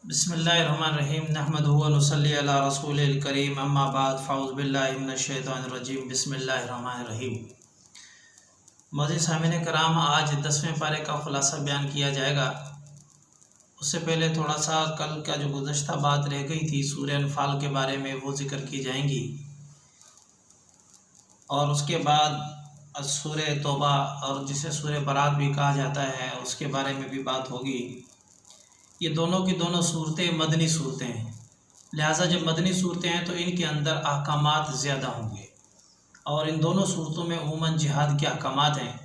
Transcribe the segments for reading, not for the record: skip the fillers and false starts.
बिस्मिल्लाहिर्रहमानिर्रहीम नहमदुहु व नुसल्ली अला रसूलिल करीम अम्मा बाद फ़ाउज़ु बिल्लाहि मिनश शैतानिर रजीम बिस्मिल्लाहिर्रहमानिर्रहीम। मौजूद सामीन कराम, आज 10वें पारे का ख़ुलासा बयान किया जाएगा। उससे पहले थोड़ा सा कल का जो गुज़श्ता बात रह गई थी सूरह अनफ़ाल के बारे में, वो ज़िक्र की जाएंगी और उसके बाद सूरह तौबा और जिसे सूरह बरात भी कहा जाता है उसके बारे में भी बात होगी। ये दोनों की दोनों सूरतें मदनी सूरतें हैं, लिहाजा जब मदनी सूरतें हैं तो इनके अंदर अहकामात ज़्यादा होंगे और इन दोनों सूरतों में उमूमन जिहाद के अहकामात हैं।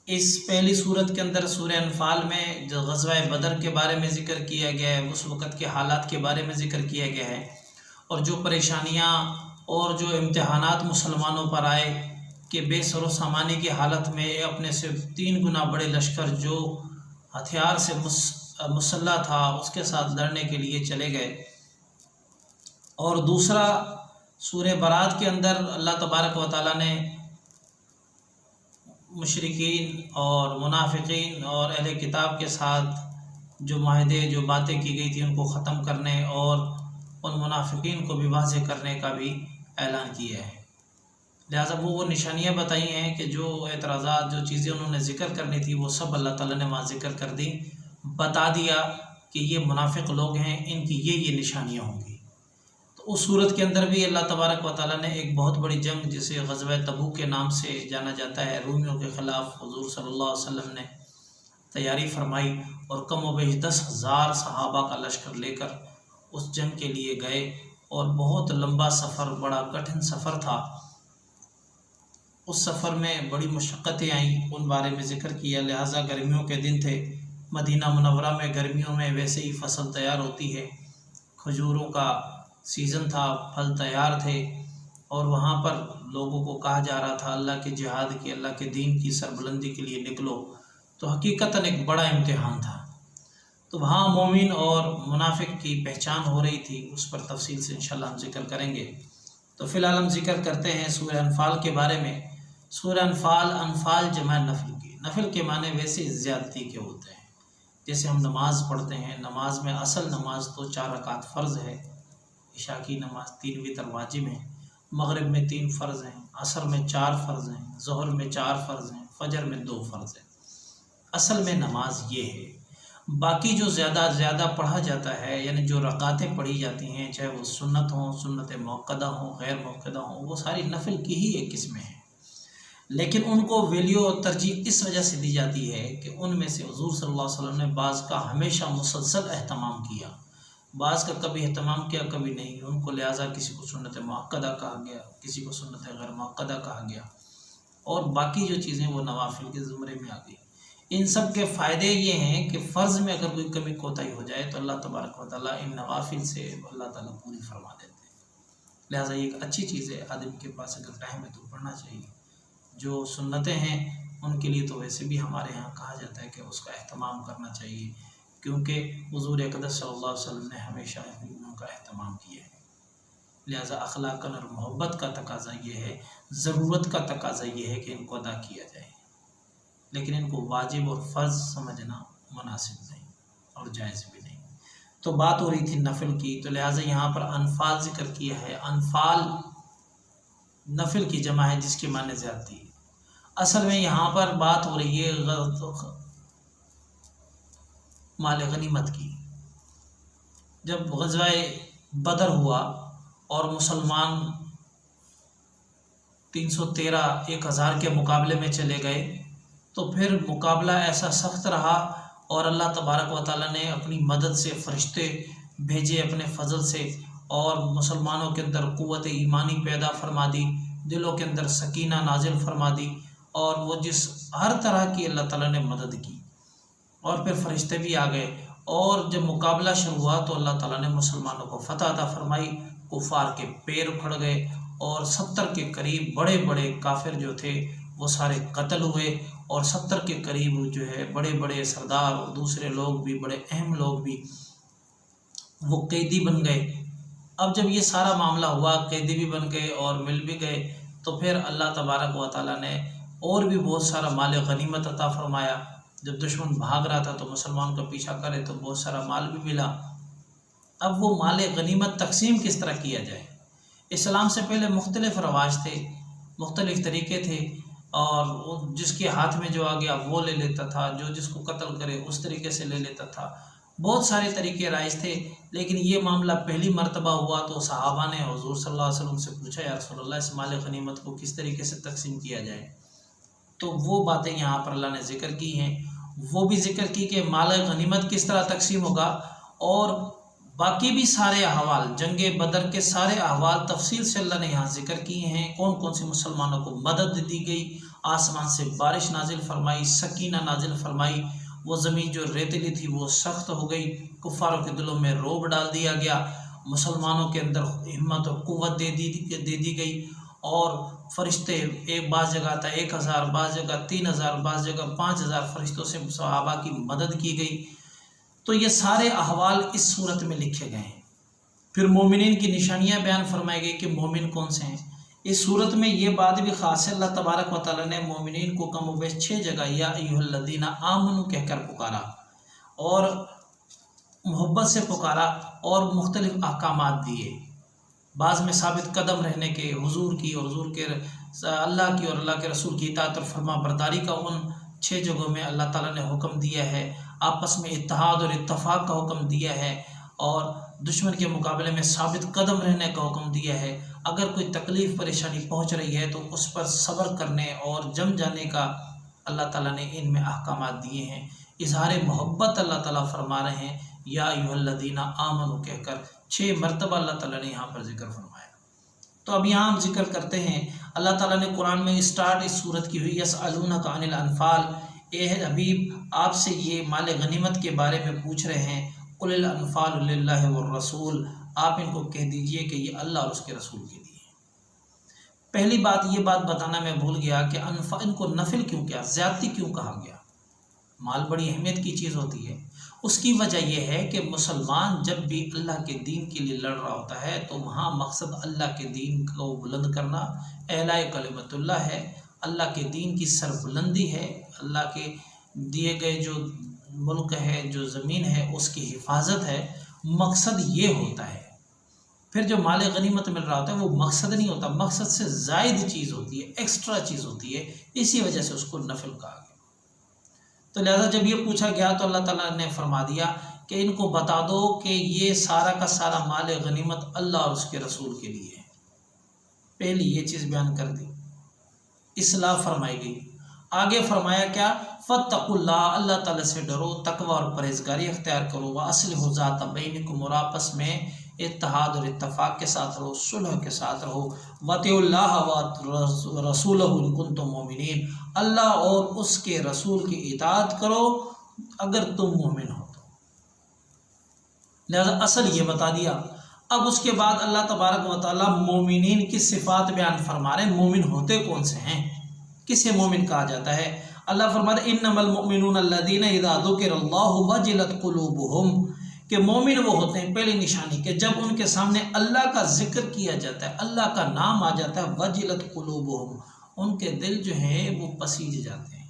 इस पहली सूरत के अंदर सूरह अनफ़ाल में जो ग़ज़वा बदर के बारे में ज़िक्र किया गया है, उस वक़्त के हालात के बारे में ज़िक्र किया गया है और जो परेशानियाँ और जो इम्तिहानात मुसलमानों पर आए कि बेसरो सामानी की हालत में अपने से 3 गुना बड़े लश्कर जो हथियार से मुसल्ला था उसके साथ लड़ने के लिए चले गए। और दूसरा सूरह बरात के अंदर अल्लाह तबारक व तआला ने मुशरिकीन और मुनाफिकीन और अहले किताब के साथ जो माहदे जो बातें की गई थी उनको ख़त्म करने और उन मुनाफिकीन को भी वाज़ेह करने का भी ऐलान किया है। लिहाजा वो निशानियाँ बताई हैं कि जो एतराज़ात जो चीज़ें उन्होंने ज़िक्र करनी थी वो सब अल्लाह ताला ने वहाँ ज़िक्र कर दी, बता दिया कि ये मुनाफिक लोग हैं, इनकी ये निशानियाँ होंगी। तो उस सूरत के अंदर भी अल्लाह तबारक व तआला ने एक बहुत बड़ी जंग जिसे ग़ज़वा तबूक के नाम से जाना जाता है, रूमियों के ख़िलाफ़ हुज़ूर सल्लल्लाहु अलैहि वसल्लम ने तैयारी फरमाई और कम व बेश 10,000 सहाबा का लश्कर लेकर उस जंग के लिए गए और बहुत लंबा सफ़र, बड़ा कठिन सफ़र था। उस सफ़र में बड़ी मुशक्क़तें आईं, उन बारे में ज़िक्र किया। लिहाजा गर्मियों के दिन थे, मदीना मुनव्वरा में गर्मियों में वैसे ही फसल तैयार होती है, खजूरों का सीज़न था, फल तैयार थे और वहाँ पर लोगों को कहा जा रहा था अल्लाह के जिहाद की, अल्लाह के दीन की सरबुलंदी के लिए निकलो। तो हकीकतन एक बड़ा इम्तिहान था। तो वहाँ मोमिन और मुनाफिक की पहचान हो रही थी, उस पर तफसील से इंशाअल्लाह हम जिक्र करेंगे। तो फ़िलहाल हम जिक्र करते हैं सूरह अनफ़ाल के बारे में। सूरह अनफ़ाल, अनफ़ाल जमा नफल की, नफल के माने वैसे ज़्यादती के होते हैं। जैसे हम नमाज़ पढ़ते हैं, नमाज में असल नमाज तो 4 रकात फ़र्ज़ है, इशा की नमाज 3 वितर वाजिब हैं, मगरिब में 3 फ़र्ज़ हैं, असर में 4 फ़र्ज़ हैं, ज़ोहर में 4 फ़र्ज़ हैं, फजर में 2 फ़र्ज़ हैं। असल में नमाज ये है। बाकी जो ज़्यादा पढ़ा जाता है, यानी जो रकातें पढ़ी जाती हैं, चाहे वो सुन्नत हों, सुन्नत मुअक्कदा हों, गैर मुअक्कदा हों, वो सारी नफल की ही एक किस्में हैं। लेकिन उनको वैल्यू और तरजीह इस वजह से दी जाती है कि उनमें से हुज़ूर सल्लल्लाहु अलैहि वसल्लम ने बाज़ का हमेशा मुसलसल एहतमाम किया, बाज़ का कभी एहतमाम किया कभी नहीं। उनको लिहाजा किसी को सुन्नत मुअक्कदा कहा गया, किसी को सुन्नत गैर मुअक्कदा कहा गया और बाकी जो चीज़ें वो नवाफिल के ज़ुमरे में आ गई। इन सब के फ़ायदे ये हैं कि फ़र्ज़ में अगर कोई कमी कोताही हो जाए तो अल्लाह तबारक व तआला इन नवाफिल से अल्लाह ताला पूरी फरमा देते हैं। लिहाजा ये एक अच्छी चीज़ है, आदमी के पास अगर टाइम है तो पढ़ना चाहिए। जो सुन्नतें हैं उनके लिए तो वैसे भी हमारे यहाँ कहा जाता है कि उसका एहतमाम करना चाहिए, क्योंकि हुज़ूर अक़दस सल्लल्लाहु अलैहि वसल्लम ने हमेशा उनका एहतमाम किया है। लिहाजा अखलाकन और मोहब्बत का तकाज़ा ये है, ज़रूरत का तकाज़ा ये है कि इनको अदा किया जाए, लेकिन इनको वाजिब और फ़र्ज़ समझना मुनासिब नहीं और जायज़ भी नहीं। तो बात हो रही थी नफल की, तो लिहाजा यहाँ पर अनफ़ाल ज़िक्र किया है। अनफ़ाल नफल की जमा है जिसके माने ज़्यादती। असल में यहाँ पर बात हो रही है माल गनीमत की। जब ग़ज़वा बदर हुआ और मुसलमान 313 1000 के मुकाबले में चले गए, तो फिर मुकाबला ऐसा सख्त रहा और अल्लाह तबारक व तआला ने अपनी मदद से फ़रिश्ते भेजे अपने फ़ज़ल से और मुसलमानों के अंदर क़ुव्वत ईमानी पैदा फरमा दी, दिलों के अंदर सकीना नाजिल फरमा दी और वो जिस हर तरह की अल्लाह ताला ने मदद की और फिर फ़रिश्ते भी आ गए। और जब मुकाबला शुरू हुआ तो अल्लाह ताला ने मुसलमानों को फ़तह अता फरमाई, कुफ़ार के पैर उखड़ गए और 70 के करीब बड़े बड़े काफिर जो थे वो सारे कत्ल हुए और 70 के करीब जो है बड़े बड़े सरदार और दूसरे लोग भी, बड़े अहम लोग भी वो कैदी बन गए। अब जब ये सारा मामला हुआ, कैदी भी बन गए और मिल भी गए, तो फिर अल्लाह तबारक व तआला ने और भी बहुत सारा माल गनीमत अता फरमाया। जब दुश्मन भाग रहा था तो मुसलमान का पीछा करे तो बहुत सारा माल भी मिला अब वो माल गनीमत तकसीम किस तरह किया जाए। इस्लाम से पहले मुख्तलिफ़ रवाज थे, मुख्तलिफ़ तरीक़े थे, और वो जिसके हाथ में जो आ गया वो ले लेता था, जो जिसको कत्ल करे उस तरीके से ले लेता था। बहुत सारे तरीके राइज थे, लेकिन ये मामला पहली मर्तबा हुआ तो सहाबा ने हुज़ूर सल्लल्लाहु अलैहि वसल्लम से पूछा, या रसूलल्लाह इस माल गनीमत को किस तरीके से तकसीम किया जाए। तो वो बातें यहाँ पर अल्लाह ने ज़िक्र की हैं। वो भी ज़िक्र की कि माल गनीमत किस तरह तकसीम होगा, और बाकी भी सारे अहवाल, जंगे बदर के सारे अहवाल तफसील से अल्लाह ने यहाँ ज़िक्र किए हैं। कौन कौन से मुसलमानों को मदद दी गई, आसमान से बारिश नाजिल फरमाई, सकीना नाजिल फरमाई, वो ज़मीन जो रेतीली थी वो सख्त हो गई, कुफ़ारों के दिलों में रोब डाल दिया गया, मुसलमानों के अंदर हिम्मत और क़ुव्वत दे दी गई, और फरिश्ते एक बाज़ जगह था 1000, बाज़ जगह 3000, बाज़ जगह 5000 फरिश्तों से सहाबा की मदद की गई। तो ये सारे अहवाल इस सूरत में लिखे गए हैं। फिर मोमिनीन की निशानियाँ बयान फरमाई गई कि मोमिन कौन से हैं। इस सूरत में ये बात भी ख़ास है, अल्लाह तबारक व तआला ने मोमिनीन को कम व 6 जगह या अय्युहल्लज़ीना आमनू कहकर पुकारा और मोहब्बत से पुकारा, और मुख्तलिफ़ अहकामात दिए। बाज़ में साबित कदम रहने के, हुजूर की और हुजूर के अल्लाह की और अल्लाह के रसूल की इताअत और फरमा बरदारी का उन 6 जगहों में अल्लाह ताला ने हुक्म दिया है। आपस में इत्तेहाद और इत्तफ़ाक़ का हुक्म दिया है, और दुश्मन के मुकाबले में साबित कदम रहने का हुक्म दिया है। अगर कोई तकलीफ़ परेशानी पहुँच रही है तो उस पर सब्र करने और जम जाने का अल्लाह ताला ने इनमें अहकामात दिए हैं। इज़हार मोहब्बत अल्लाह ताला फरमा रहे हैं, या अय्युहल्लज़ीना आमनू कहकर 6 मरतबा अल्लाह ताला ने यहाँ पर जिक्र फरमाया। तो अब यहाँ हम जिक्र करते हैं, अल्लाह ताला ने कुरान में स्टार्ट इस सूरत की हुई, यसअलूनका अनिल अनफ़ाल, ए हबीब आपसे ये माल गनीमत के बारे में पूछ रहे हैं। कुलिल अनफ़ालु लिल्लाहि वर रसूल, आप इनको कह दीजिए कि ये अल्लाह और उसके रसूल के लिए। पहली बात ये बात बताना मैं भूल गया कि इनको नफिल क्यों किया, ज़्यादती क्यों कहा गया। माल बड़ी अहमियत की चीज़ होती है। उसकी वजह यह है कि मुसलमान जब भी अल्लाह के दीन के लिए लड़ रहा होता है तो वहाँ मकसद अल्लाह के दीन को बुलंद करना, एलाए कलिमतुल्लाह है, अल्लाह के दीन की सरबुलंदी है, अल्लाह के दिए गए जो मुल्क है, जो ज़मीन है, उसकी हिफाजत है। मकसद ये होता है। फिर जो माल गनीमत मिल रहा होता है वो मकसद नहीं होता, मकसद से ज़ायद चीज़ होती है, एक्स्ट्रा चीज़ होती है, इसी वजह से उसको नफिल कहा गया। तो लिहाजा जब ये पूछा गया तो अल्लाह ताला ने फरमा दिया कि इनको बता दो कि ये सारा का सारा माल गनीमत अल्लाह और उसके रसूल के लिए है। पहली ये चीज़ बयान कर दी, इस्लाह फरमाई गई। आगे फरमाया क्या, फत्तकुल्लाह, अल्लाह ताला से डरो, तकवा और परहेज़गारी अख्तियार करो, व अस्लिहु ज़ात बैनिकुम, और आपस में इत्तेहाद और इत्तफ़ाक़ के साथ रहो, सुलह के साथ रहो। वतिउल्लाह व रसूलहु इन कुंतुम मोमिनीन, अल्लाह और उसके रसूल की इताअत करो अगर तुम मोमिन हो तो। लिहाजा असल ये बता दिया। अब उसके बाद अल्लाह तबारक व तआला मोमिनीन की सिफ़ात बयान फरमा रहे हैं। मोमिन होते कौन से हैं, किसे मोमिन कहा जाता है। अल्लाह फरमा रहे इन्नमल मुमिनून अल्लज़ीना इज़ा ज़ुकिरल्लाहु वजिलत क़ुलूबुहुम, कि मोमिन वो होते हैं, पहली निशानी कि जब उनके सामने अल्लाह का जिक्र किया जाता है, अल्लाह का नाम आ जाता है, वजिलत क़ुलूबुहुम, उनके दिल जो हैं वो पसीज जाते हैं,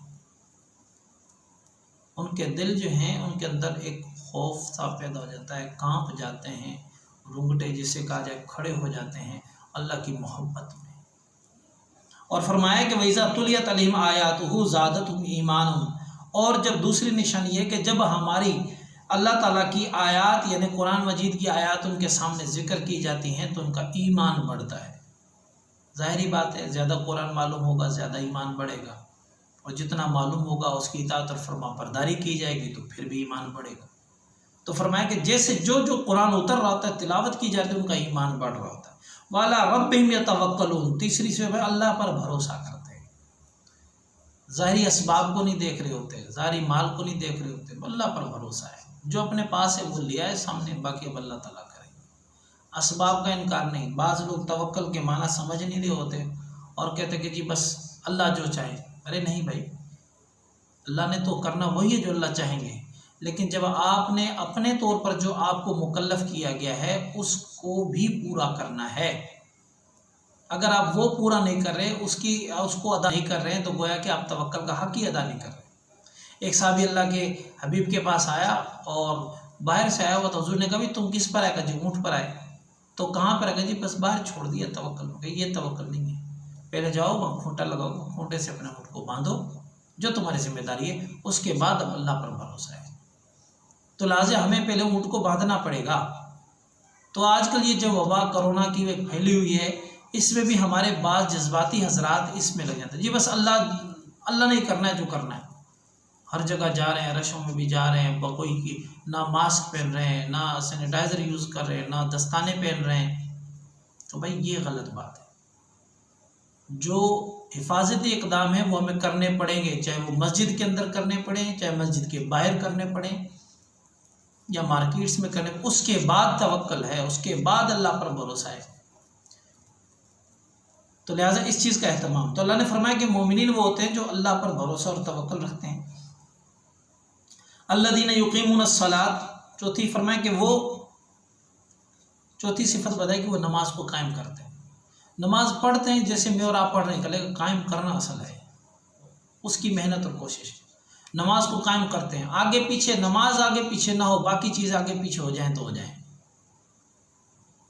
उनके दिल जो हैं उनके अंदर एक खौफ सा पैदा हो जाता है, कांप जाते हैं, रुंगटे जिसे कहा जाए खड़े हो जाते हैं अल्लाह की मोहब्बत में। और फरमाया कि वइज़ा तुलियत अलैहिम आयातुहु ज़ादतहुम ईमानन, और जब दूसरी निशानी है कि जब हमारी अल्लाह ताला की आयात यानी कुरान मजीद की आयात उनके सामने ज़िक्र की जाती हैं तो उनका ईमान बढ़ता है। ज़ाहिरी बात है, ज़्यादा कुरान मालूम होगा ज़्यादा ईमान बढ़ेगा, और जितना मालूम होगा उसकी इताअत और फरमाबरदारी की जाएगी तो फिर भी ईमान बढ़ेगा। तो फरमाया कि जैसे जो जो कुरान उतर रहा होता है, तिलावत की जाती है, उनका ईमान बढ़ रहा होता है। वाला रब्बिहिम यतवक्कलून, तीसरी से अल्लाह पर भरोसा करते हैं, ज़ाहिरी असबाब को नहीं देख रहे होते, ज़ाहिरी माल को नहीं देख रहे होते, अल्लाह पर भरोसा है, जो अपने पास है वो लिया है सामने, बाकी अब अल्लाह ताला करेंगे। असबाब का इनकार नहीं। बाज़ लोग तवक्कल के माना समझ नहीं रहे होते और कहते कि जी बस अल्लाह जो चाहे। अरे नहीं भाई, अल्लाह ने तो करना वही है जो अल्लाह चाहेंगे, लेकिन जब आपने अपने तौर पर जो आपको मुकल्लफ़ किया गया है उसको भी पूरा करना है। अगर आप वो पूरा नहीं कर रहे, उसको अदा नहीं कर रहे हैं, तो गोया कि आप तवक्कल का हक़ ही अदा नहीं कर रहे। एक साहबी अल्लाह के हबीब के पास आया और बाहर से आया हुआ था, हुजूर ने कहा तुम किस पर आएगा जी? ऊँट पर आए। तो कहाँ पर आएगा जी? बस बाहर छोड़ दिया तवक्कल में। ये तवक्कल नहीं है। पहले जाओ वहाँ खूंटा लगाओ, खूंटे से अपने ऊँट को बांधो, जो तुम्हारी जिम्मेदारी है, उसके बाद अब अल्लाह पर भरोसा है। तो लिहाजा हमें पहले ऊँट को बांधना पड़ेगा। तो आजकल ये जो वबा कोरोना की फैली हुई है, इसमें भी हमारे बाज़ जज्बाती हजरात इसमें लग जाते हैं जी, बस अल्लाह नहीं करना है जो करना है। हर जगह जा रहे हैं, रशों में भी जा रहे हैं, कोई की ना मास्क पहन रहे हैं, ना सैनिटाइज़र यूज़ कर रहे हैं, ना दस्ताने पहन रहे हैं। तो भाई ये गलत बात है। जो हिफाजती इक़दाम है वो हमें करने पड़ेंगे, चाहे वो मस्जिद के अंदर करने पड़े, चाहे मस्जिद के बाहर करने पड़े या मार्केट्स में करने। उसके बाद तवक्कल है, उसके बाद अल्लाह पर भरोसा है। तो लिहाजा इस चीज़ का एहतमाम। तो अल्लाह ने फरमाया कि मोमिनीन वो होते हैं जो अल्लाह पर भरोसा और तवक्कल रखते हैं। अल्लज़ीना युक़ीमूनस्सलात, चौथी फरमाया कि वो, चौथी सिफत बताई कि वो नमाज को कायम करते हैं। नमाज पढ़ते हैं जैसे मैं और आप पढ़ रहे हैं, कायम करना असल है, उसकी मेहनत और कोशिश। नमाज को कायम करते हैं, आगे पीछे, नमाज आगे पीछे ना हो, बाकी चीज़ आगे पीछे हो जाए तो हो जाए,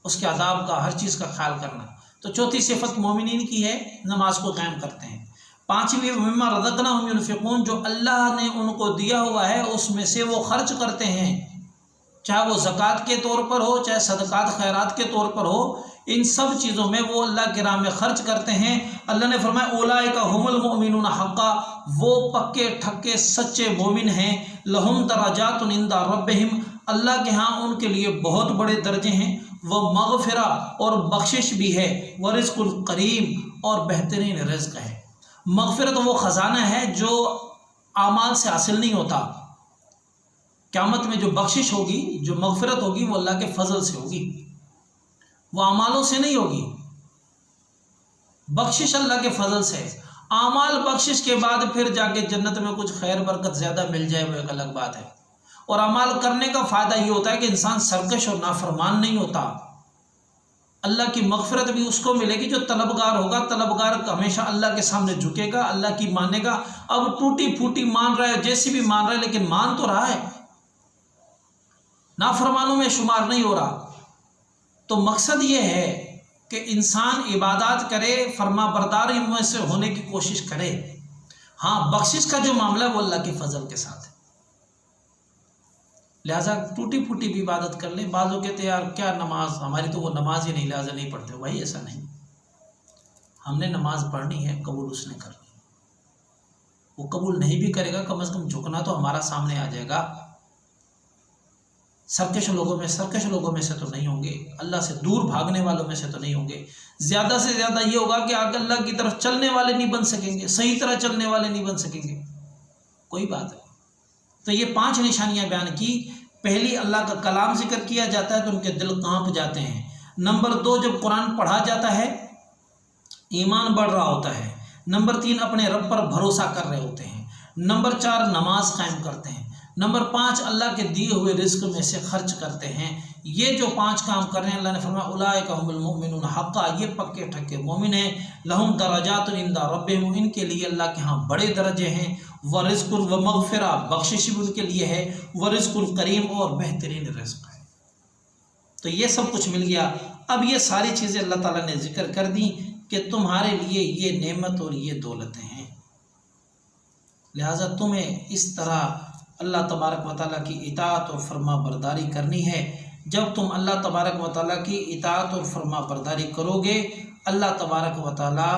उसके आदाब का, हर चीज़ का ख्याल करना। तो चौथी सिफत मोमिनीन की है, नमाज को कायम करते हैं। पाँचवीं मिम्मा रज़क़नाहुम युनफ़िक़ून, जो अल्लाह ने उनको दिया हुआ है उसमें से वो खर्च करते हैं, चाहे वो ज़कात के तौर पर हो, चाहे सदक़ात खैरात के तौर पर हो, इन सब चीज़ों में वो अल्लाह के राह में ख़र्च करते हैं। अल्लाह ने फरमाया उलाइका हुमुल मुमिनून हक़्क़ा, वो पक्के ठक्के सच्चे मोमिन हैं। लहुम दरजातुन इंदा रब्बिहिम, अल्लाह के यहाँ उनके लिए बहुत बड़े दर्जे हैं। वह मग़फ़िरा, और बख्शिश भी है। व रिज़्क़ुल करीम, और बेहतरीन रिज़्क़ है। मग़फ़िरत वो ख़जाना है जो आमाल से हासिल नहीं होता। क़यामत में जो बख्शिश होगी, जो मग़फ़िरत होगी, वो अल्लाह के फ़ज़ल से होगी, वो आमालों से नहीं होगी। बख्शिश अल्लाह के फ़ज़ल से है। आमाल बख्शिश के बाद फिर जाके जन्नत में कुछ खैर बरकत ज़्यादा मिल जाए वो एक अलग बात है। और अमाल करने का फ़ायदा ये होता है कि इंसान सरकश और नाफरमान नहीं होता। अल्लाह की मग़फ़िरत भी उसको मिलेगी जो तलबगार होगा। तलबगार हमेशा अल्लाह के सामने झुकेगा, अल्लाह की मानेगा। अब टूटी फूटी मान रहा है, जैसी भी मान रहा है, लेकिन मान तो रहा है, नाफरमानों में शुमार नहीं हो रहा। तो मकसद ये है कि इंसान इबादत करे, फरमा बरदारी में से होने की कोशिश करे। हाँ, बख्शिश का जो मामला है वो अल्लाह के फजल के साथ है। लिहाजा टूटी फूटी भी इबादत कर ले। बाज़ लोग कहते हैं यार क्या नमाज, हमारी तो वो नमाज ही नहीं, लिहाजा नहीं पढ़ते। भाई ऐसा नहीं, हमने नमाज पढ़नी है, कबूल उसने करनी। वो कबूल नहीं भी करेगा, कम से कम झुकना तो हमारा सामने आ जाएगा। सरकश लोगों में से तो नहीं होंगे, अल्लाह से दूर भागने वालों में से तो नहीं होंगे। ज़्यादा से ज़्यादा ये होगा कि आगे अल्लाह की तरफ चलने वाले नहीं बन सकेंगे, सही तरह चलने वाले नहीं बन सकेंगे। कोई बात है। तो ये 5 निशानियां बयान की। पहली, अल्लाह का कलाम जिक्र किया जाता है तो उनके दिल कांप जाते हैं। नंबर 2, जब कुरान पढ़ा जाता है ईमान बढ़ रहा होता है। नंबर 3, अपने रब पर भरोसा कर रहे होते हैं। नंबर 4, नमाज कायम करते हैं। नंबर 5, अल्लाह के दिए हुए रिज़्क़ में से खर्च करते हैं। ये जो 5 काम कर रहे हैं, अल्लाह ने फरमाया उलाइका हुमुल मुमिनून हक़्क़ा, ये पक्के ठक्के मोमिन हैं। लहुम दरजातुन इंदा रब्बिहिम, इनके लिए अल्लाह के यहाँ बड़े दर्जे हैं। व रिज़्क़ुन व मग़फ़िरा, बख्शिश भी उनके लिए है। व रिज़्क़ुन करीम, और बेहतरीन रिज़्क़ है। तो ये सब कुछ मिल गया। अब ये सारी चीज़ें अल्लाह ताला ने जिक्र कर दी कि तुम्हारे लिए ये नेमत और ये दौलतें हैं। लिहाजा तुम्हें इस तरह अल्लाह तबारक व तआला की इताअत और फरमा बरदारी करनी है। जब तुम अल्लाह तबारक व तआला की इताअत और फरमा बरदारी करोगे, अल्लाह तबारक व तआला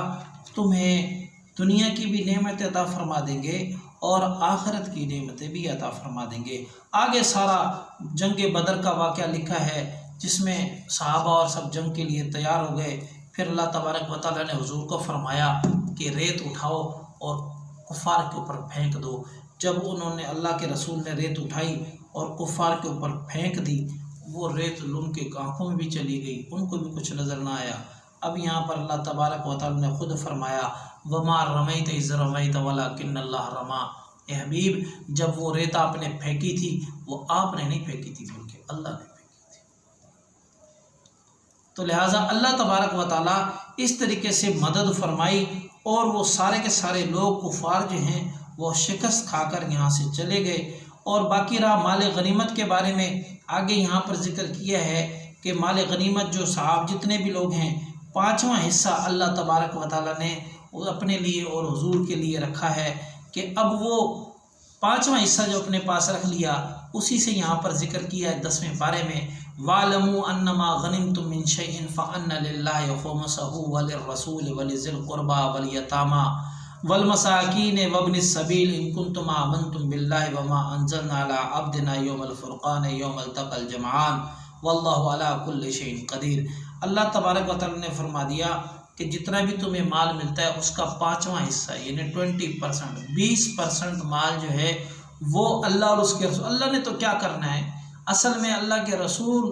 तुम्हें दुनिया की भी नेमतें अता फरमा देंगे और आखिरत की नेमतें भी अता फरमा देंगे। आगे सारा जंग बदर का वाक़या लिखा है, जिसमें सहाबा और सब जंग के लिए तैयार हो गए। फिर अल्लाह तबारक व तआला ने हुजूर को फरमाया कि रेत उठाओ और कुफ़ार के ऊपर फेंक दो। जब उन्होंने, अल्लाह के रसूल ने रेत उठाई और कुफ़ार के ऊपर फेंक दी, वो रेत उनके आँखों में भी चली गई, उनको भी कुछ नज़र ना आया। अब यहाँ पर अल्लाह तबारक व तआला ने खुद फरमाया वमा रमैत इज़ रमैत वलाकिन्नल्लाह रमा। ए हबीब, जब वो रेत आपने फेंकी थी, वो आपने नहीं फेंकी थी, बल्कि अल्लाह ने फेंकी थी। तो लिहाजा अल्लाह तबारक व तआला इस तरीके से मदद फरमाई और वो सारे के सारे लोग कुफ़ार जो हैं वो शिकस्त खाकर यहाँ से चले गए। और बाकी रहा माल गनीमत के बारे में, आगे यहाँ पर जिक्र किया है कि माल गनीमत जो साहब जितने भी लोग हैं, 5वां हिस्सा अल्लाह तबारक व तआला ने अपने लिए और हुजूर के लिए रखा है कि अब वो 5वां हिस्सा जो अपने पास रख लिया, उसी से यहाँ पर जिक्र किया है 10वें पारे में, वालमू अन्नमा गनिमतुम मिन शैइन फअन्न लिल्लाहि खुमसहु वलिर्रसूल वलिज़िल क़ुरबा वलयतामा वलमसाकीन वब्निस सबील इन कुंतुम आमनतुम बिल्लाहि वमा अंज़लना अला अब्दिना यौमल फुरक़ान यौमल तक़ल जमआन वल्लाहु अला कुल्लि शैइन क़दीर। अल्लाह तबारक व तआला ने फरमा दिया कि जितना भी तुम्हें माल मिलता है उसका 5वां हिस्सा यानी 20%, 20% माल जो है वो अल्लाह और उसके रसूल, अल्लाह ने तो क्या करना है, असल में अल्लाह के रसूल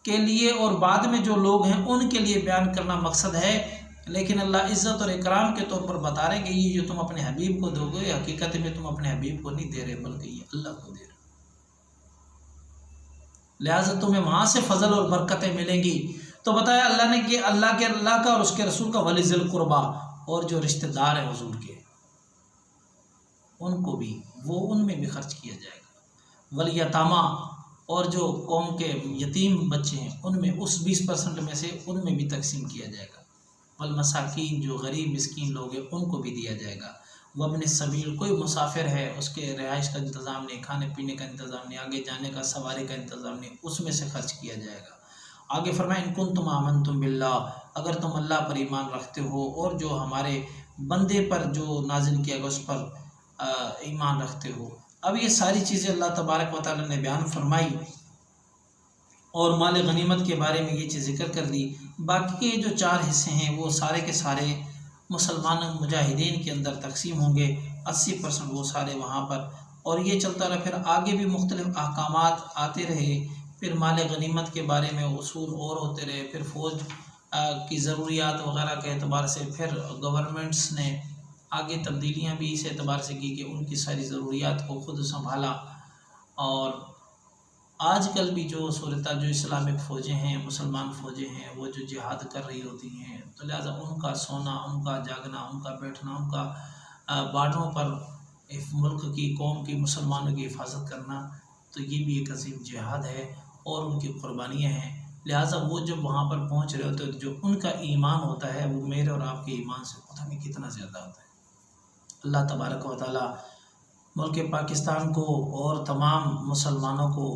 के लिए और बाद में जो लोग हैं उनके लिए बयान करना मकसद है। लेकिन अल्लाह इज़्ज़त और इकराम के तौर पर बता रहे कि ये जो तुम अपने हबीब को दोगे, हकीकत में तुम अपने हबीब को नहीं दे रहे बल्कि ये अल्लाह को दे रहे, लिहाजा तुम्हें वहाँ से फजल और बरकतें मिलेंगी। तो बताया अल्लाह ने कि अल्लाह का और उसके रसूल का वलिज़िल क़ुरबा, और जो रिश्तेदार हैं हुजूर के उनको भी, वो उनमें भी खर्च किया जाएगा। वलियतामा, और जो कौम के यतीम बच्चे हैं उनमें उस 20% में से उनमें भी तकसीम किया जाएगा। वलमसाकीन, जो गरीब मिस्कीन लोग हैं उनको भी दिया जाएगा। वब्न सबील, कोई मुसाफिर है उसके रिहाइश का इंतज़ाम नहीं, खाने पीने का इंतज़ाम नहीं, आगे जाने का सवारी का इंतज़ाम नहीं, उसमें से खर्च किया जाएगा। आगे फरमाया इन कुंतुम आमनतुम बिल्लाह, अगर तुम अल्लाह पर ईमान रखते हो और जो हमारे बंदे पर जो नाजिल किया गया उस पर ईमान रखते हो। अब ये सारी चीज़ें अल्लाह तबारक व तआला ने बयान फरमाई और माल गनीमत के बारे में ये चीज़ जिक्र कर दी। बाकी के जो 4 हिस्से हैं वो सारे के सारे मुसलमान मुजाहिदीन के अंदर तकसीम होंगे, 80% वो सारे वहाँ पर, और ये चलता रहा। फिर आगे भी मुख्तलिफ अहकामात आते रहे, फिर माल गनीमत के बारे में उसूल और होते रहे, फिर फ़ौज की ज़रूरियात वगैरह के एतबार से फिर गवर्नमेंट्स ने आगे तब्दीलियाँ भी इस एतबार से की कि उनकी सारी ज़रूरियात को ख़ुद संभाला। और आजकल भी जो सूरत जो इस्लामिक फ़ौजें हैं, मुसलमान फ़ौजें हैं, वो जो जिहाद कर रही होती हैं, तो लिहाजा उनका सोना, उनका जागना, उनका बैठना, उनका बॉर्डरों पर मुल्क की, कौम की, मुसलमानों की हिफाजत करना, तो ये भी एक अजीम जिहाद है और उनकी कुर्बानियाँ हैं। लिहाजा वो जब वहाँ पर पहुँच रहे होते तो जो उनका ईमान होता है वो मेरे और आपके ईमान से पता नहीं कितना ज़्यादा होता है। अल्लाह तबारक व तआला मुल्क पाकिस्तान को और तमाम मुसलमानों को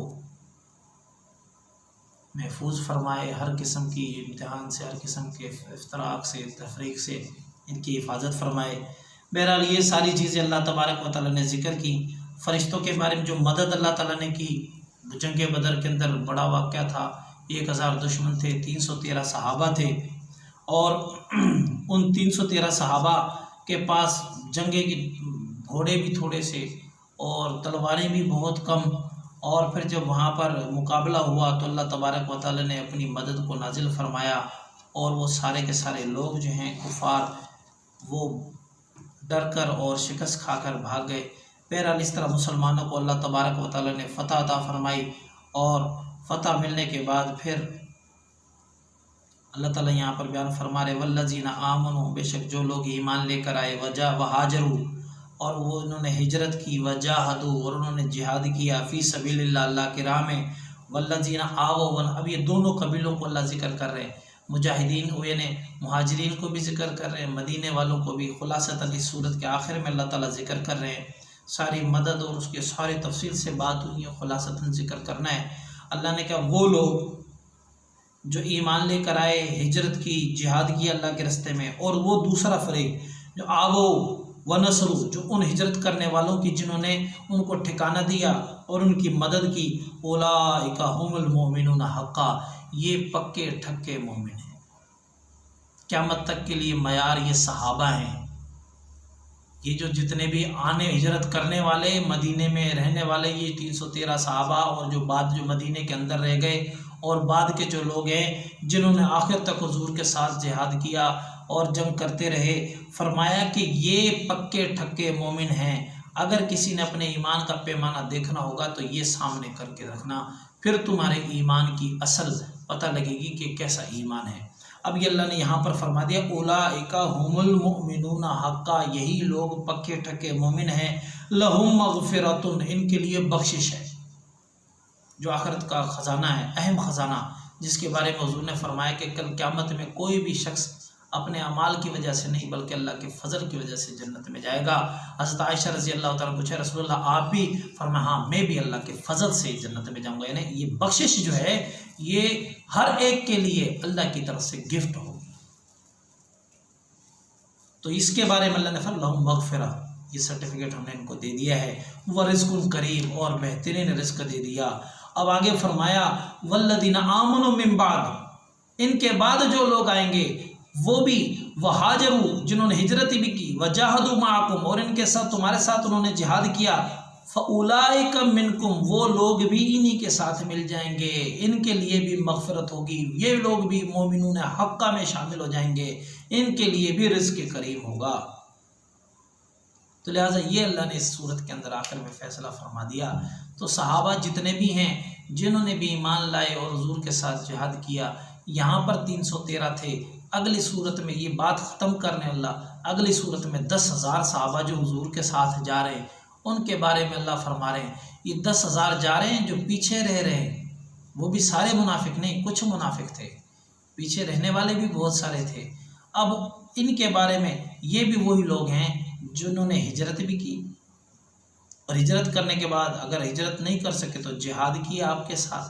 महफूज फरमाए, हर किस्म की इम्तिहान से, हर किस्म के इफ्तराक से, तफरीक से इनकी हिफाजत फरमाए। बहरहाल ये सारी चीज़ें अल्लाह तबारक व तआला ने ज़िक्र की। फ़रिश्तों के बारे में जो मदद अल्लाह ताला ने की, जंग बदर के अंदर बड़ा वाक़या था, 1000 दुश्मन थे, 313 सहाबा थे, और उन 313 सहाबा के पास जंगे के घोड़े भी थोड़े से और तलवारें भी बहुत कम, और फिर जब वहाँ पर मुकाबला हुआ तो अल्लाह तबारक व तआला ने अपनी मदद को नाजिल फरमाया और वो सारे के सारे लोग जो हैं कुफार, वो डर कर और शिकस्त खाकर भाग गए। बहरहाल इस तरह मुसलमानों को अल्लाह तबारक व तआला ने फ़तह अता फरमाई, और फ़तह मिलने के बाद फिर अल्लाह ताला यहाँ पर बयान फरमा रहे वल्लज़ीना आमनू, बेशक जो लोग ईमान लेकर आए, वहाजरू, और वो उन्होंने हिजरत की, वजाहदू, और उन्होंने जिहाद किया, फ़ी सबीलिल्लाह, अल्लाह की राह में, वल्लज़ीना आवन। अब ये दोनों कबीलों को अल्लाह ज़िक्र कर रहे हैं, मुजाहिदीन यानी मुहाजिरीन को भी ज़िक्र कर रहे हैं, मदीने वालों को भी। खुलासतन इस सूरत के आखिर में अल्लाह ताला ज़िक्र कर रहे हैं, सारी मदद और उसके सारे तफसील से बात हुई है, खुलासतन ज़िक्र करना है। अल्लाह ने कहा वो लोग जो ईमान लेकर आए, हिजरत की, जिहाद किया अल्लाह के रास्ते में, और वो दूसरा फरीक जो आवो व नसरू, जो उन हिजरत करने वालों की जिन्होंने उनको ठिकाना दिया और उनकी मदद की, उलाइका हुमुल मोमिनून हक़्क़ा, ये पक्के ठक्के मोमिन हैं। क़यामत तक के लिए मयार ये सहाबा हैं। ये जो जितने भी आने हिजरत करने वाले, मदीने में रहने वाले, ये 313 सहाबा, और जो बाद जो मदीने के अंदर रह गए, और बाद के जो लोग हैं जिन्होंने आखिर तक हुजूर के साथ जिहाद किया और जंग करते रहे, फरमाया कि ये पक्के ठक्के मोमिन हैं। अगर किसी ने अपने ईमान का पैमाना देखना होगा तो ये सामने करके रखना, फिर तुम्हारे ईमान की असल पता लगेगी कि कैसा ईमान है। अब ये अल्लाह ने यहाँ पर फरमा दिया उलाइका हुमुल मुमिनून हक़्क़ा, यही लोग पक्के ठक्के मोमिन हैं। लहुम मगफिरतुन, इनके लिए बख्शिश है। जो आखिरत का ख़जाना है, अहम ख़जाना, जिसके बारे में हुज़ूर ने फरमाया कि कल क़यामत में कोई भी शख्स अपने अमाल की वजह से नहीं बल्कि अल्लाह के फ़ज़ल की वजह से जन्नत में जाएगा। हज़रत आयशा रज़ी अल्लाह तआला पूछे रसूलुल्लाह आप भी? फरमाया हाँ मैं भी अल्लाह के फ़ज़ल से जन्नत में जाऊँगा। यानी ये बख्शिश जो है ये हर एक के लिए अल्लाह की तरफ से गिफ्ट होगी। तो इसके बारे में अल्लाह ने फरमाया लहुम मग़फ़िरा, ये सर्टिफिकेट हमने इनको दे दिया है। व रिज़्क़ुन करीम, और बेहतरीन रिज़्क़ दे दिया। अब आगे फरमाया वल्लज़ीना आमनू मिन बाद, इनके बाद जो लोग आएंगे वो भी वहाजरू, जिन्होंने हिजरत भी की, वजाहदू माकुम, और इनके साथ तुम्हारे साथ उन्होंने जिहाद किया, फ़उलाइका मिनकुम, वो लोग भी इन्हीं के साथ मिल जाएंगे, इनके लिए भी मग़फ़िरत होगी, ये लोग भी मोमिनून हक़्क़ा में शामिल हो जाएंगे, इनके लिए भी रिज़्क़ करीम होगा। तो लिहाजा ये अल्लाह ने इस सूरत के अंदर आखिर में फ़ैसला फरमा दिया। तो सहाबा जितने भी हैं जिन्होंने भी ईमान लाए और हुज़ूर के साथ जिहाद किया, यहाँ पर 313 थे। अगली सूरत में ये बात ख़त्म करने अल्लाह अगली सूरत में 10,000 सहाबा जो हुज़ूर के साथ जा रहे हैं उनके बारे में अल्लाह फरमा रहे हैं ये 10,000 जा रहे हैं जो पीछे रह रहे हैं, वो भी सारे मुनाफिक नहीं, कुछ मुनाफिक थे, पीछे रहने वाले भी बहुत सारे थे। अब इनके बारे में ये भी वही लोग हैं जिन्होंने हिजरत भी की, और हिजरत करने के बाद अगर हिजरत नहीं कर सके तो जिहाद किया आपके साथ,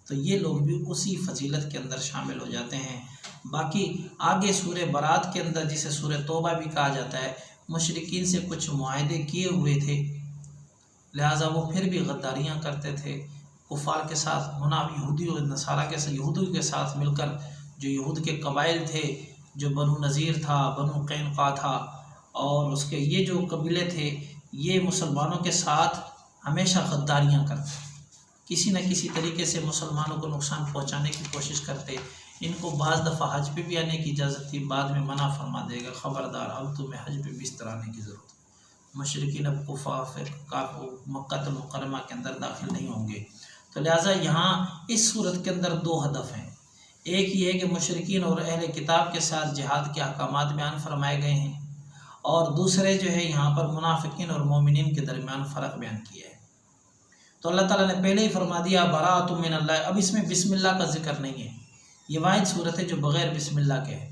तो ये लोग भी उसी फजीलत के अंदर शामिल हो जाते हैं। बाकी आगे सूरह बरात के अंदर, जिसे सूरह तौबा भी कहा जाता है, मुशरिकीन से कुछ मुआहदे किए हुए थे, लिहाजा वो फिर भी गद्दारियाँ करते थे कुफ़ार के साथ, यहूदी और नसारा के साथ, यहूदियों के साथ मिलकर। जो यहूद के कबाइल थे, जो बनु नज़ीर था, बनु कैनुका था, और उसके ये जो कबीले थे, ये मुसलमानों के साथ हमेशा गद्दारियाँ करते, किसी न किसी तरीके से मुसलमानों को नुकसान पहुँचाने की कोशिश करते। इनको बाज़ दफ़ा हज पे भी आने की इजाज़त थी, बाद में मना फरमा देगा, ख़बरदार अब तुम्हें हज पे भी इस तरह आने की ज़रूरत है। मुशरिकीन अब मक्का मुकरमा के अंदर दाखिल नहीं होंगे। तो लिहाजा यहाँ इस सूरत के अंदर दो हदफ हैं। एक ये है कि मुशरिकीन और अहले किताब के साथ जिहाद के अहकामात बयान फरमाए गए हैं, और दूसरे जो है यहाँ पर मुनाफिकीन और मोमिनीन के दरमियान फ़र्क बयान किया है। तो अल्लाह ताला ने पहले ही फरमा दिया बराअतुम मिनल्लाह। अब इसमें बिस्मिल्लाह का जिक्र नहीं है, ये वाहिद सूरत है जो बग़ैर बिस्मिल्लाह के है।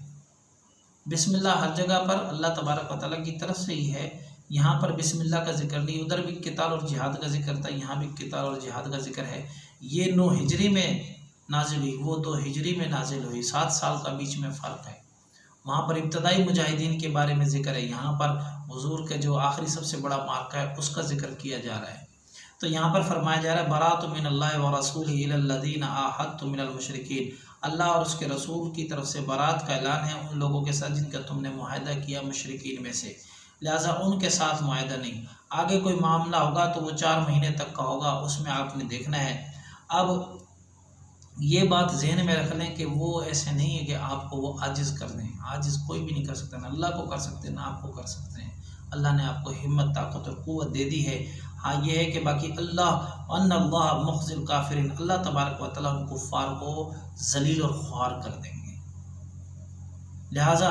बिस्मिल्लाह हर जगह पर अल्लाह तबारक व तआला की तरफ से ही है, यहाँ पर बिस्मिल्लाह का जिक्र नहीं। उधर भी क़िताल और जिहाद का जिक्र था, यहाँ भी क़िताल और जिहाद का जिक्र है। ये 9 हिजरी में नाजिल हुई, वो 2 हिजरी में नाजिल हुई, 7 साल का बीच में फ़र्क है। वहाँ पर इब्तदाई मुजाहिदीन के बारे में ज़िक्र है, यहाँ पर हुज़ूर के जो आखिरी सबसे बड़ा मार्का है उसका जिक्र किया जा रहा है। तो यहाँ पर फरमाया जा रहा है बराअतुम मिनल्लाहि व रसूलिही इलल्लज़ीना आहदतुम मिनल मुशरिकीन। अल्लाह और उसके रसूल की तरफ से बारात का ऐलान है उन लोगों के साथ जिनका तुमने मुआहदा किया मुशरिकीन में से, लिहाजा उनके साथ मुआहदा नहीं। आगे कोई मामला होगा तो वो 4 महीने तक का होगा, उसमें आपने देखना है। अब ये बात जहन में रख लें कि वो ऐसे नहीं है कि आपको वो आजिज़ कर दें, आजिज़ कोई भी नहीं कर सकता, ना अल्लाह को कर सकते ना आपको कर सकते हैं। अल्लाह ने आपको हिम्मत, ताकत और क़ुव्वत दे दी है। हाँ ये है कि बाकी अल्लाह मुख़्ज़िल काफ़िरीन, अल्लाह तबारक व तआला उन कुफ़ार को ज़लील और ख़्वार कर देंगे। लिहाजा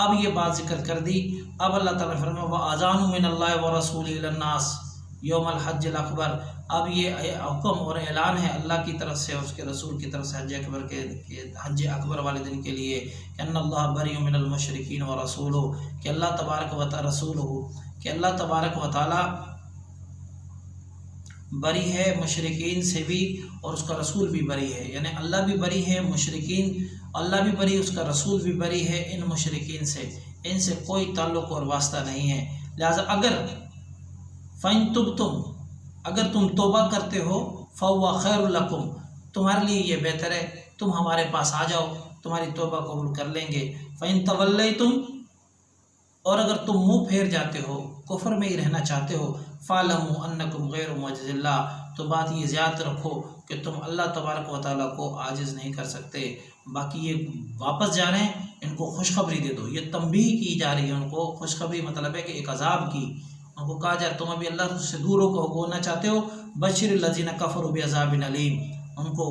अब ये बात जिक्र कर दी। अब अल्लाह ताला ने फरमाया व अज़ानु मिनल्लाहि व रसूलिही इलन्नास यौमल हज्जिल अकबर। अब ये हुक्म और ऐलान है अल्लाह की तरफ से और उसके रसूल की तरफ से हज अकबर के हज अकबर वाले दिन के लिए कि अन्नल्लाह बरीउम मिनल मुशरिकीन व रसूलुहु, कि अल्लाह तबारक व तआला रसूलुहु, कि अल्लाह तबारक व तआला बरी है मुशरिकीन से भी और उसका रसूल भी बरी है। यानी अल्लाह भी बरी है, मुशरिकीन अल्लाह भी बरी, उसका रसूल भी बरी है इन मुशरिकीन से, इनसे कोई ताल्लुक़ और वास्ता नहीं है। लिहाजा अगर फ़इन तुबतुम, अगर तुम तौबा करते हो, फ़हुवा खैरुल लकुम, तुम्हारे लिए ये बेहतर है, तुम हमारे पास आ जाओ, तुम्हारी तौबा कबूल कर लेंगे। फ़इन तवल्लैतुम, और अगर तुम मुँह फेर जाते हो, कुफ्र में ही रहना चाहते हो, फ़अलमू अन्नकुम गैरु मुअज्जिज़िल्लाह, तो बात ये याद रखो कि तुम अल्लाह तबारक व तआला को आजिज़ नहीं कर सकते। बाकी ये वापस जा रहे हैं, इनको खुशखबरी दे दो, ये तंबीह की जा रही है उनको। खुशखबरी मतलब है कि एक अजाब की, उनको कहा जाए तुम अभी अल्लाह से दूर होना चाहते हो, बशिरिल लज़ीना कफ़रू बिअज़ाबिन अलीम, उनको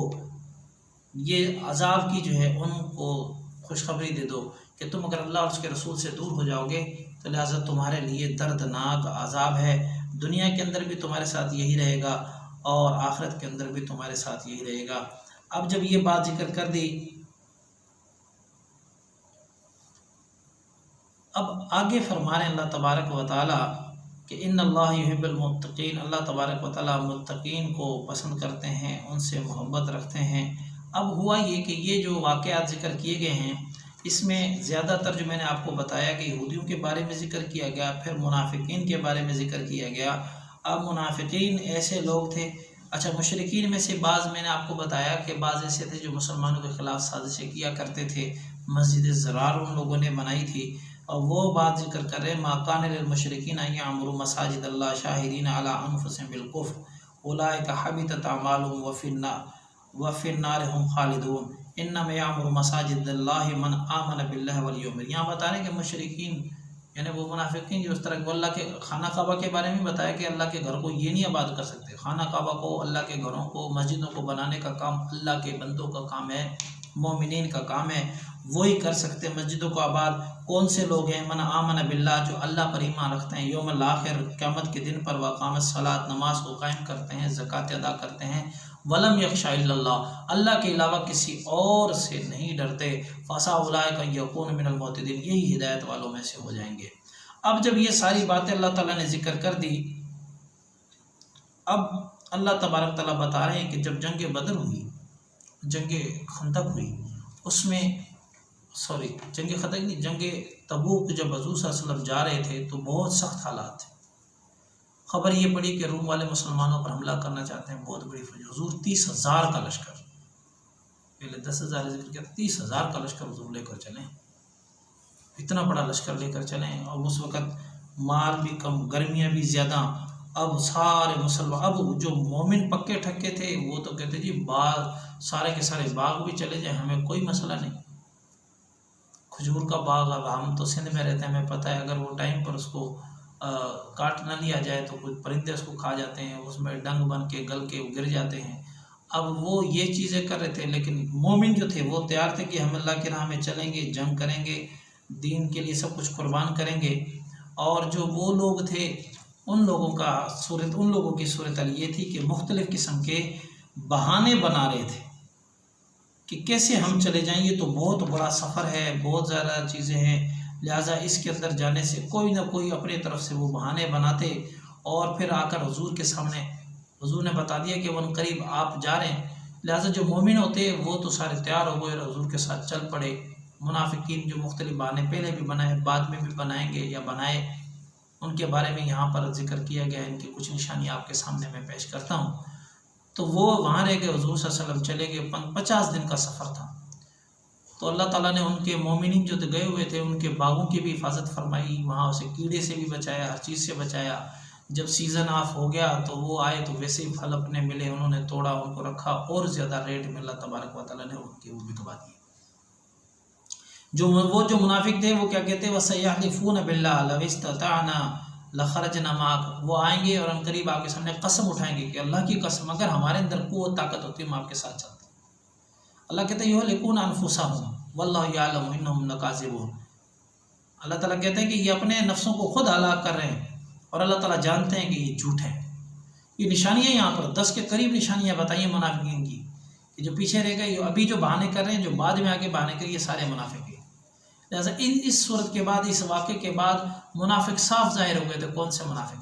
ये अजाब की जो है उनको खुशखबरी दे दो कि तुम अगर अल्लाह और उसके रसूल से दूर हो जाओगे तो लिहाजा तुम्हारे लिए दर्दनाक अजाब है। दुनिया के अंदर भी तुम्हारे साथ यही रहेगा और आखिरत के अंदर भी तुम्हारे साथ यही रहेगा। अब जब ये बात जिक्र कर दी, अब आगे फरमा रहे हैं अल्लाह तबारक व तआला कि इन्नल्लाह युहिब्बुल मुत्तकीन, अल्लाह तबारक व तआला मुत्तकीन को पसंद करते हैं, उनसे मोहब्बत रखते हैं। अब हुआ ये कि ये जो वाक़यात ज़िक्र किए गए हैं इसमें ज़्यादातर जो मैंने आपको बताया कि यहूदियों के बारे में ज़िक्र किया गया, फिर मुनाफिकीन के बारे में ज़िक्र किया गया। अब मुनाफिकीन ऐसे लोग थे, अच्छा मुशरिकीन में से बाज़ मैंने आपको बताया कि बाज़ ऐसे थे जो मुसलमानों के ख़िलाफ़ साजिशें किया करते थे, मस्जिद ज़रार उन लोगों ने बनाई थी। और वो बात जिक्र कर रहे हैं मा कान लिल मुशरिकीन अन यअमुरू मसाजिद अल्लाह शाहिदीन अला अनफुसिहिम बिल कुफ्र उलाइका हबितत अमालुहुम व फिन्नार हुम खालिदून इन्नमा यअमुरू मसाजिद अल्लाहि मन आमन बिल्लाहि वल यौमिल। यहाँ बता रहे हैं कि मुशरिकीन यानी वो मुनाफिकीन जो इस तरह को अल्लाह के खाना काबा के बारे में बताया कि अल्लाह के घर को ये नहीं आबाद कर सकते। खाना काबा को, अल्लाह के घरों को, मस्जिदों को बनाने का काम अल्लाह के बंदों का काम है, मोमिनीन का काम है, वही कर सकते मस्जिदों को आबाद। कौन से लोग हैं? मन आमन बिल्लाह, जो अल्लाह पर ईमान रखते हैं, यौमुल आखिर क़यामत के दिन पर, वक़ामत सलात, नमाज को कायम करते हैं, ज़कात अदा करते हैं, वलम यख्शा इल्लल्लाह, अल्लाह के अलावा किसी और से नहीं डरते, फसा उलाइका यकून मिनल मुहतदीन, यही हिदायत वालों में से हो जाएंगे। अब जब ये सारी बातें अल्लाह ताला ने जिक्र कर दी, अब अल्लाह तबारक तआला बता रहे हैं कि जब जंग बदर हुई, जंग खंदक हुई, उसमें जंग खंदक नहीं, जंग तबूक, जब हुज़ूर सल्लल्लाहु अलैहि वसल्लम जा रहे थे तो बहुत सख्त हालात थे। खबर ये पड़ी कि रूम वाले मुसलमानों पर हमला करना चाहते हैं, बहुत बड़ी फौज। हुज़ूर 30,000 का लश्कर, पहले 10,000 जिक्र किया, 30,000 का लश्कर हुज़ूर लेकर चलें, इतना बड़ा लश्कर लेकर चलें। और उस वक़्त माल भी कम, गर्मियाँ भी ज़्यादा। अब सारे मुसलमान, अब जो मोमिन पक्के ठक्के थे वो तो कहते जी बाग, सारे के सारे बाग भी चले जाए, हमें कोई मसला नहीं। खजूर का बाग, अब हम तो सिंध में रहते हैं, हमें पता है, अगर वो टाइम पर उसको काट ना लिया जाए तो कुछ परिंदे उसको खा जाते हैं, उसमें डंग बन के गल के गिर जाते हैं। अब वो ये चीज़ें कर रहे थे, लेकिन मोमिन जो थे वो तैयार थे कि हम अल्लाह की राह में चलेंगे, जंग करेंगे, दीन के लिए सब कुछ कुर्बान करेंगे। और जो वो लोग थे उन लोगों की सूरत ये थी कि मुख्तलिफ़ किस्म के बहाने बना रहे थे कि कैसे हम चले जाएं, ये तो बहुत बड़ा सफ़र है, बहुत ज़्यादा चीज़ें हैं, लिहाजा इसके अंदर जाने से कोई ना कोई अपनी तरफ से वो बहाने बनाते। और फिर आकर हुजूर के सामने हुजूर ने बता दिया कि वन करीब आप जा रहे हैं, लिहाजा जो मोमिन होते वो तो सारे तैयार हो गए और हुजूर के साथ चल पड़े। मुनाफिकीन जो मुख्तलिफ बहाने पहले भी बनाए, बाद में भी बनाएंगे या बनाए, उनके बारे में यहाँ पर जिक्र किया गया है। इनकी कुछ निशानियाँ आपके सामने मैं पेश करता हूँ। तो वो वहाँ रह गए, हुजूर सल्लल्लाहु अलैहि वसल्लम चले गए, 50 दिन का सफ़र था। तो अल्लाह ताला ने उनके मोमिनीन जो गए हुए थे उनके बागों की भी हिफाजत फरमाई, वहाँ उसे कीड़े से भी बचाया, हर चीज़ से बचाया। जब सीज़न ऑफ हो गया तो वो आए तो वैसे ही फल अपने मिले, उन्होंने तोड़ा, उनको रखा, और ज़्यादा रेट में अल्लाह तबारक व तआला ने उनके वो बिकवा दिए। जो मुनाफिक थे वो क्या कहते, वसयहलिफून बिल्लाह लव इस्तताअना लखरजना माक, वो आएंगे और हम करीब आपके सामने कसम उठाएंगे कि अल्लाह की कसम, अगर हमारे अंदर कुव्वत ताकत होती है हम आपके साथ चलते। अल्लाह कहते हैं युहलिकून अनफुसहुम वल्लाहु यअलमु इन्नहुम लकाज़िबून। अल्लाह ताला कहते हैं कि ये अपने नफ्सों को खुद हलाक कर रहे हैं और अल्लाह ताला जानते हैं कि ये झूठ है। ये निशानियाँ यहाँ पर 10 के करीब निशानियाँ बताइए मुनाफिकीन की, कि जो पीछे रह गए, अभी जो बहाने कर रहे हैं, जो बाद में आके बहाने कर, ये सारे मुनाफिक हैं। लिहाजा इस सूरत के बाद, इस वाक़े के बाद मुनाफिक साफ जाहिर हो गए थे। कौन से मुनाफिक?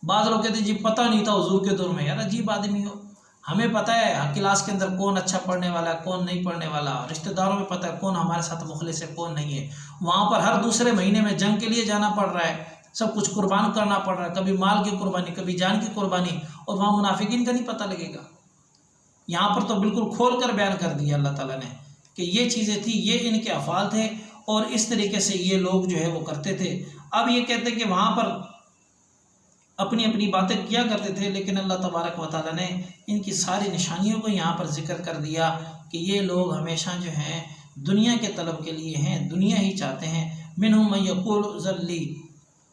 बाद लोग कहते जी पता नहीं था हुजूर के दौर में, यार अजीब आदमी हो, हमें पता है क्लास के अंदर कौन अच्छा पढ़ने वाला है, कौन नहीं पढ़ने वाला, रिश्तेदारों में पता है कौन हमारे साथ मुखलिस है, कौन नहीं है। वहाँ पर हर दूसरे महीने में जंग के लिए जाना पड़ रहा है, सब कुछ कुर्बान करना पड़ रहा है, कभी माल की कुर्बानी, कभी जान की कुर्बानी, और वहाँ मुनाफिकीन का नहीं पता लगेगा। यहाँ पर तो बिल्कुल खोल कर बयान कर दिया अल्लाह ताला ने कि ये चीज़ें थी, ये इनके अफ़ाल थे और इस तरीके से ये लोग जो है वो करते थे। अब ये कहते हैं कि वहाँ पर अपनी अपनी बातें किया करते थे, लेकिन अल्लाह तबारक व तआला ने इनकी सारी निशानियों को यहाँ पर जिक्र कर दिया कि ये लोग हमेशा जो हैं दुनिया के तलब के लिए हैं, दुनिया ही चाहते हैं। मिनहुम मन यक़ूलु ज़ल्ली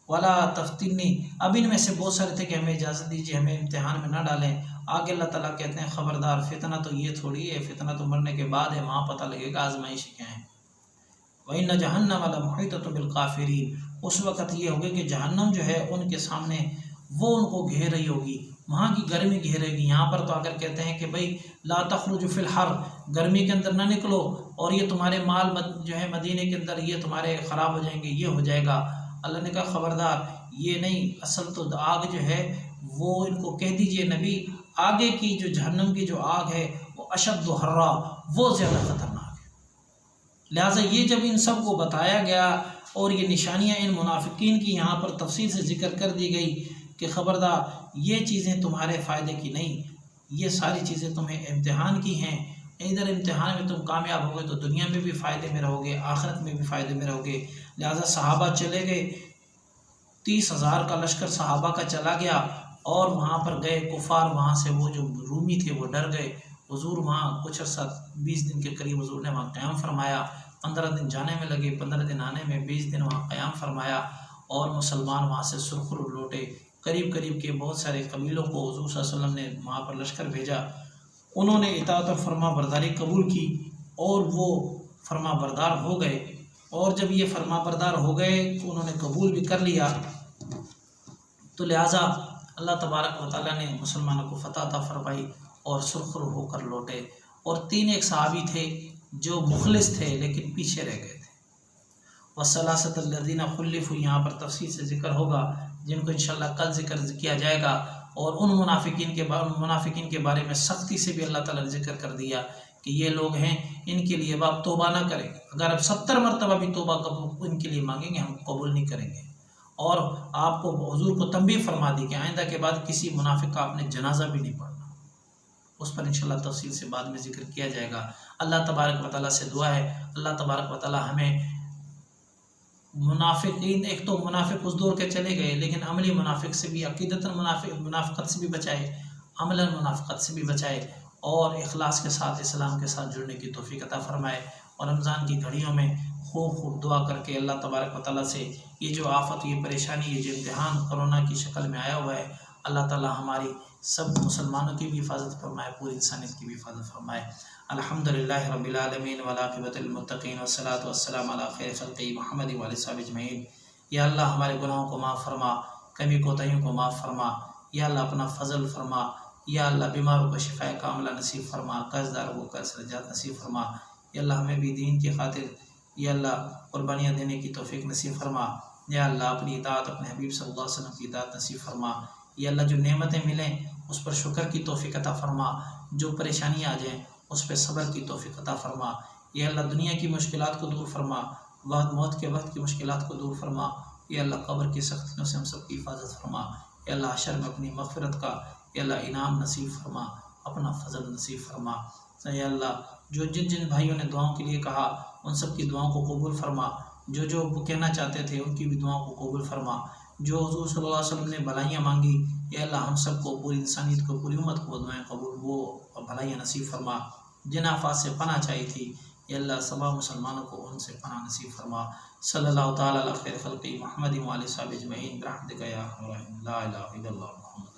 वला तफ्तिनी, अब इनमें से बहुत सारे थे कि हमें इजाज़त दीजिए, हमें इम्तिहान में ना डालें। आगे अल्लाह ताला कहते हैं ख़बरदार, फितना तो ये थोड़ी है, फितना तो मरने के बाद है, वहाँ पता लगेगा आज़माइश क्या है। वइन्न जहन्नम लमुहीततुन बिल काफ़िरीन, उस वक़्त ये होगा कि जहन्नम जो है उनके सामने वो उनको घेर रही होगी, वहाँ की गर्मी घेरेगी। यहाँ पर तो अगर कहते हैं कि भाई ला तखरुजु फिल हर, गर्मी के अंदर ना निकलो और ये तुम्हारे माल जो है मदीने के अंदर ये तुम्हारे ख़राब हो जाएंगे, ये हो जाएगा। अल्लाह ने कहा खबरदार, ये नहीं, असल तो आग जो है वो इनको कह दीजिए नबी, आगे की जो जहन्नम की जो आग है वो अशद हर्रा, वो ज़्यादा ख़तरनाक है। लिहाजा ये जब इन सब को बताया गया और ये निशानियाँ इन मुनाफिकीन की यहाँ पर तफसील से जिक्र कर दी गई कि ख़बरदार ये चीज़ें तुम्हारे फ़ायदे की नहीं, ये सारी चीज़ें तुम्हें इम्तिहान की हैं। इधर इम्तिहान में तुम कामयाब होगे तो दुनिया में भी फ़ायदे में रहोगे, आखिरत में भी फ़ायदे में रहोगे। लिहाजा सहाबा चले गए, 30,000 का लश्कर सहाबा का चला गया और वहाँ पर गए कुफ़ार, वहाँ से वो जो रूमी थे वो डर गए। हुजूर वहाँ कुछ अर्सा 20 दिन के करीब हुजूर ने वहाँ क़याम फरमाया, 15 दिन जाने में लगे, 15 दिन आने में, 20 दिन वहाँ क़याम फरमाया और मुसलमान वहाँ से सुरखुर लौटे। करीब करीब के बहुत सारे कबीलों को हुजूर सल्लल्लाहु अलैहि वसल्लम ने वहाँ पर लश्कर भेजा, उन्होंने इताअत और फरमा बरदारी कबूल की और वो फरमा बरदार हो गए। और जब ये फरमा बरदार हो गए तो उन्होंने कबूल भी कर लिया। तो लिहाजा अल्लाह तबारक व तआला ने मुसलमानों को फ़तह अता फरमाई और सुरखुर होकर लौटे। और 3 एक सहाबी थे जो मुखलिस थे लेकिन पीछे रह गए थे। वसलासतल्लज़ीना खुल्लिफ़ू, यहाँ पर तफसील से ज़िक्र होगा जिनको इंशाअल्लाह कल ज़िक्र किया जाएगा। और उन मुनाफिकीन के बारे में सख्ती से भी अल्लाह ताला ने ज़िक्र कर दिया कि ये लोग हैं, इनके लिए अब आप तौबा ना करें। अगर आप 70 मरतबा भी तौबा इनके लिए मांगेंगे हम कबूल नहीं करेंगे। और आपको हुजूर को तंबीह फरमा दी कि आइंदा के बाद किसी मुनाफिक का आपने जनाजा भी नहीं पढ़ना। उस पर इंशाअल्लाह तफसील से बाद में ज़िक्र किया जाएगा। अल्लाह तबारक व तआला से दुआ है, अल्लाह तबारक व तआला हमें मुनाफिकीन, एक तो मुनाफिक उस दौर के चले गए लेकिन अमली मुनाफिक से भी, अकीदतन मुनाफिकत से भी बचाए, अमलन मुनाफिकत से भी बचाए और इखलास के साथ इस्लाम के साथ जुड़ने की तौफीक अता फरमाए। और रमज़ान की घड़ियों में खूब खूब दुआ करके अल्लाह तबारक व तआला से ये जो आफत, ये परेशानी, ये जो इम्तिहान कोरोना की शक्ल में आया हुआ है, अल्लाह ताला हमारी सब मुसलमानों की भी हिफाजत फरमाए, पूरी इंसानियत की भी हिफाजत फरमाए। अल्हम्दुलिल्लाहि रब्बिल आलमीन वल आक़िबतुल मुत्तक़ीन वस्सलातु वस्सलामु अला खैरि ख़ल्क़ि मुहम्मद व आलिहि वसहबिहि अजमईन। या अल्लाह हमारे गुनाहों को माफ़ फरमा, कमी कोताहियों को माफ़ फरमा। या अल्लाह अपना फ़ज़ल फरमा। या अल्लाह बीमारों को शिफ़ाए कामिला नसीब फरमा, कर्ज़दारों को कर्ज़ से निजात नसीब फरमा। या अल्लाह हमें भी दीन की खातिर या अल्लाह कुर्बानियाँ देने की तौफ़ीक नसीब फरमा। या अल्लाह अपनी इताअत, अपने हबीब सल्लल्लाहु अलैहि वसल्लम की इताअत नसीब फरमा। या अल्लाह जो नेमतें मिलें उस पर शुक्र की तौफ़ीक अता फरमा, जो परेशानियाँ आ जाएँ उस पर सब्र की तौफ़ीक अता फरमा। या अल्लाह दुनिया की मुश्किलात को दूर फरमा, मौत के वक्त की मुश्किलात को दूर फरमा। या अल्लाह कब्र की सख्तियों से हम सब की हिफाजत फरमा। या अल्लाह हशर में अपनी मग़फ़िरत का या अल्लाह इनाम नसीब फरमा, अपना फ़ज़ल नसीब फरमा। या अल्लाह जो जिन जिन भाइयों ने दुआओं के लिए कहा उन सब की दुआओं को कबूल फरमा। जो जो वो कहना चाहते थे उनकी भी दुआओं को कबूल फरमा। जो हुज़ूर सल्लल्लाहु अलैहि वसल्लम ने भलाइयाँ मांगी, या अल्लाह हम सब को, पूरी इंसानियत को, पूरी उम्मत को दुआएं कबूल वो भलाइयाँ नसीब फरमा। जिन आफात से पनाह चाहिए थी या अल्लाह सबा मुसलमानों को उनसे पनाह नसीब फरमा। सल्लल्लाहु तआला अला खैरि ख़ल्क़ि मुहम्मद व आलिहि वसहबिहि अजमईन बिरहमतिका या अरहमर राहिमीन। ला इलाहा इल्लल्लाह।